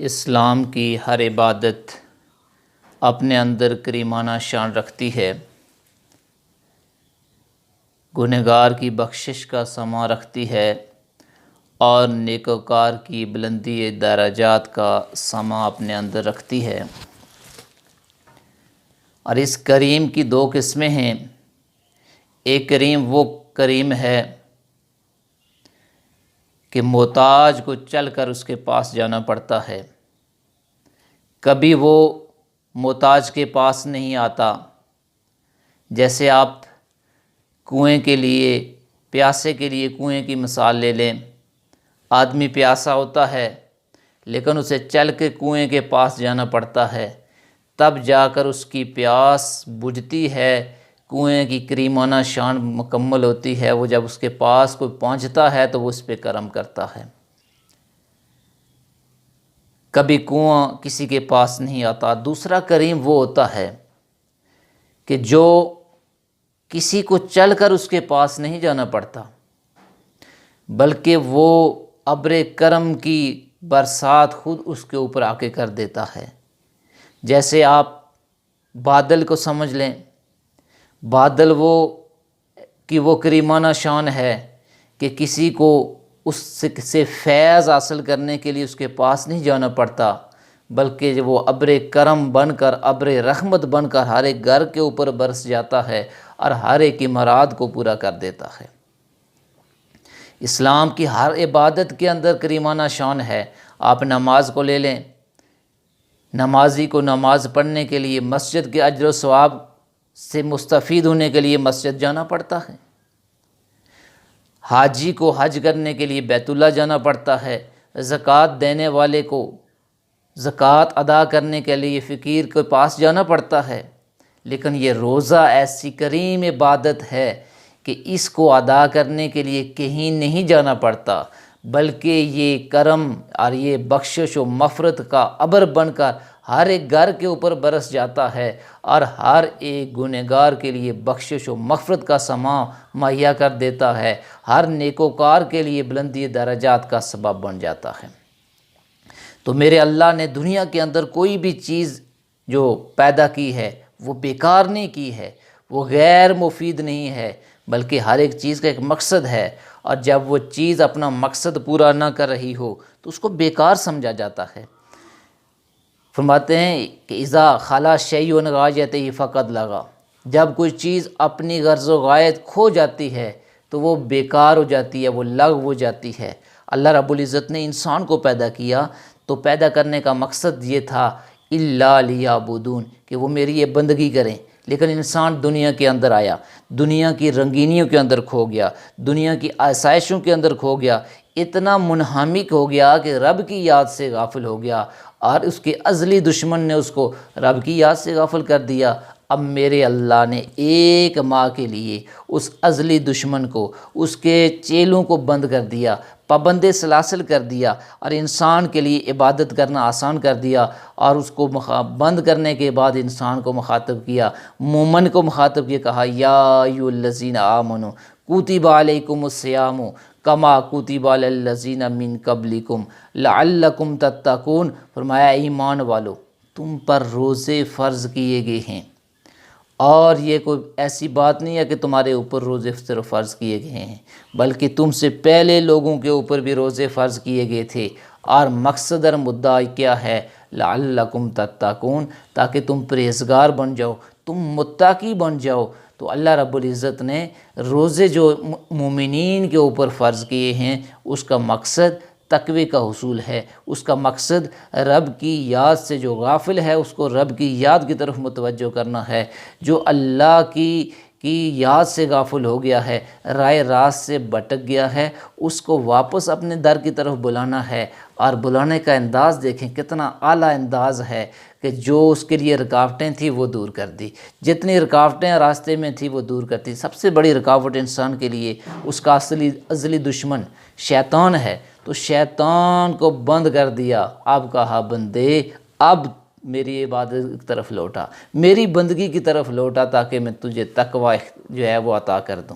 اسلام کی ہر عبادت اپنے اندر کریمانہ شان رکھتی ہے، گنہگار کی بخشش کا سماں رکھتی ہے اور نیکوکار کی بلندی درجات کا سماں اپنے اندر رکھتی ہے۔ اور اس کریم کی دو قسمیں ہیں۔ ایک کریم وہ کریم ہے کہ محتاج کو چل کر اس کے پاس جانا پڑتا ہے، کبھی وہ محتاج کے پاس نہیں آتا۔ جیسے آپ کنویں کے لیے، پیاسے کے لیے کنویں کی مثال لے لیں۔ آدمی پیاسا ہوتا ہے لیکن اسے چل کے کنویں کے پاس جانا پڑتا ہے، تب جا کر اس کی پیاس بجھتی ہے، کنویں کی کریمانہ شان مکمل ہوتی ہے۔ وہ جب اس کے پاس کوئی پہنچتا ہے تو وہ اس پہ کرم کرتا ہے۔ کبھی کنواں کسی کے پاس نہیں آتا۔ دوسرا کریم وہ ہوتا ہے کہ جو کسی کو چل کر اس کے پاس نہیں جانا پڑتا، بلکہ وہ ابر کرم کی برسات خود اس کے اوپر آ کے کر دیتا ہے۔ جیسے آپ بادل کو سمجھ لیں، بادل وہ کریمانہ شان ہے کہ کسی کو اس سے فیض حاصل کرنے کے لیے اس کے پاس نہیں جانا پڑتا، بلکہ وہ ابر کرم بن کر، ابر رحمت بن کر ہر ایک گھر کے اوپر برس جاتا ہے اور ہر ایک کی مراد کو پورا کر دیتا ہے۔ اسلام کی ہر عبادت کے اندر کریمانہ شان ہے۔ آپ نماز کو لے لیں، نمازی کو نماز پڑھنے کے لیے مسجد کے اجر و ثواب سے مستفید ہونے کے لیے مسجد جانا پڑتا ہے۔ حاجی کو حج کرنے کے لیے بیت اللہ جانا پڑتا ہے۔ زکوٰۃ دینے والے کو زکوٰۃ ادا کرنے کے لیے فقیر کے پاس جانا پڑتا ہے۔ لیکن یہ روزہ ایسی کریم عبادت ہے کہ اس کو ادا کرنے کے لیے کہیں نہیں جانا پڑتا، بلکہ یہ کرم اور یہ بخشش و مغفرت کا ابر بن کر ہر ایک گھر کے اوپر برس جاتا ہے اور ہر ایک گنہگار کے لیے بخشش و مغفرت کا سماں مہیا کر دیتا ہے، ہر نیکوکار کے لیے بلندی درجات کا سبب بن جاتا ہے۔ تو میرے اللہ نے دنیا کے اندر کوئی بھی چیز جو پیدا کی ہے وہ بیکار نہیں کی ہے، وہ غیر مفید نہیں ہے، بلکہ ہر ایک چیز کا ایک مقصد ہے، اور جب وہ چیز اپنا مقصد پورا نہ کر رہی ہو تو اس کو بیکار سمجھا جاتا ہے۔ فرماتے ہیں کہ اذا خلا شیء غایتہ فقد لغا، جب کوئی چیز اپنی غرض و غایت کھو جاتی ہے تو وہ بیکار ہو جاتی ہے، وہ لغو ہو جاتی ہے۔ اللہ رب العزت نے انسان کو پیدا کیا تو پیدا کرنے کا مقصد یہ تھا الا لیعبدون، کہ وہ میری یہ بندگی کریں، لیکن انسان دنیا کے اندر آیا، دنیا کی رنگینیوں کے اندر کھو گیا، دنیا کی آسائشوں کے اندر کھو گیا، اتنا منہمک ہو گیا کہ رب کی یاد سے غافل ہو گیا، اور اس کے ازلی دشمن نے اس کو رب کی یاد سے غافل کر دیا۔ اب میرے اللہ نے ایک ماہ کے لیے اس ازلی دشمن کو، اس کے چیلوں کو بند کر دیا، پابند سلاسل کر دیا، اور انسان کے لیے عبادت کرنا آسان کر دیا، اور اس کو بند کرنے کے بعد انسان کو مخاطب کیا، مومن کو مخاطب کیا، کہا یا ایھا الذین آمنوا کتب علیکم الصیام کما کتب علی الذین من قبلکم لعلکم تتقون۔ فرمایا ایمان والو، تم پر روزے فرض کیے گئے ہیں، اور یہ کوئی ایسی بات نہیں ہے کہ تمہارے اوپر روزے صرف فرض کیے گئے ہیں، بلکہ تم سے پہلے لوگوں کے اوپر بھی روزے فرض کیے گئے تھے، اور مقصد اور مدعا کیا ہے؟ لعلکم تتقون، تاکہ تم پرہیزگار بن جاؤ، تم متقی بن جاؤ۔ تو اللہ رب العزت نے روزے جو مومنین کے اوپر فرض کیے ہیں، اس کا مقصد تقوی کا حصول ہے، اس کا مقصد رب کی یاد سے جو غافل ہے اس کو رب کی یاد کی طرف متوجہ کرنا ہے، جو اللہ کی یاد سے غافل ہو گیا ہے، راہ راست سے بھٹک گیا ہے، اس کو واپس اپنے در کی طرف بلانا ہے۔ اور بلانے کا انداز دیکھیں کتنا اعلیٰ انداز ہے کہ جو اس کے لیے رکاوٹیں تھیں وہ دور کر دی، جتنی رکاوٹیں راستے میں تھیں وہ دور کرتی۔ سب سے بڑی رکاوٹ انسان کے لیے اس کا ازلی دشمن شیطان ہے، تو شیطان کو بند کر دیا۔ اب کہا بندے اب میری عبادت کی طرف لوٹا، میری بندگی کی طرف لوٹا، تاکہ میں تجھے تقوی جو ہے وہ عطا کر دوں۔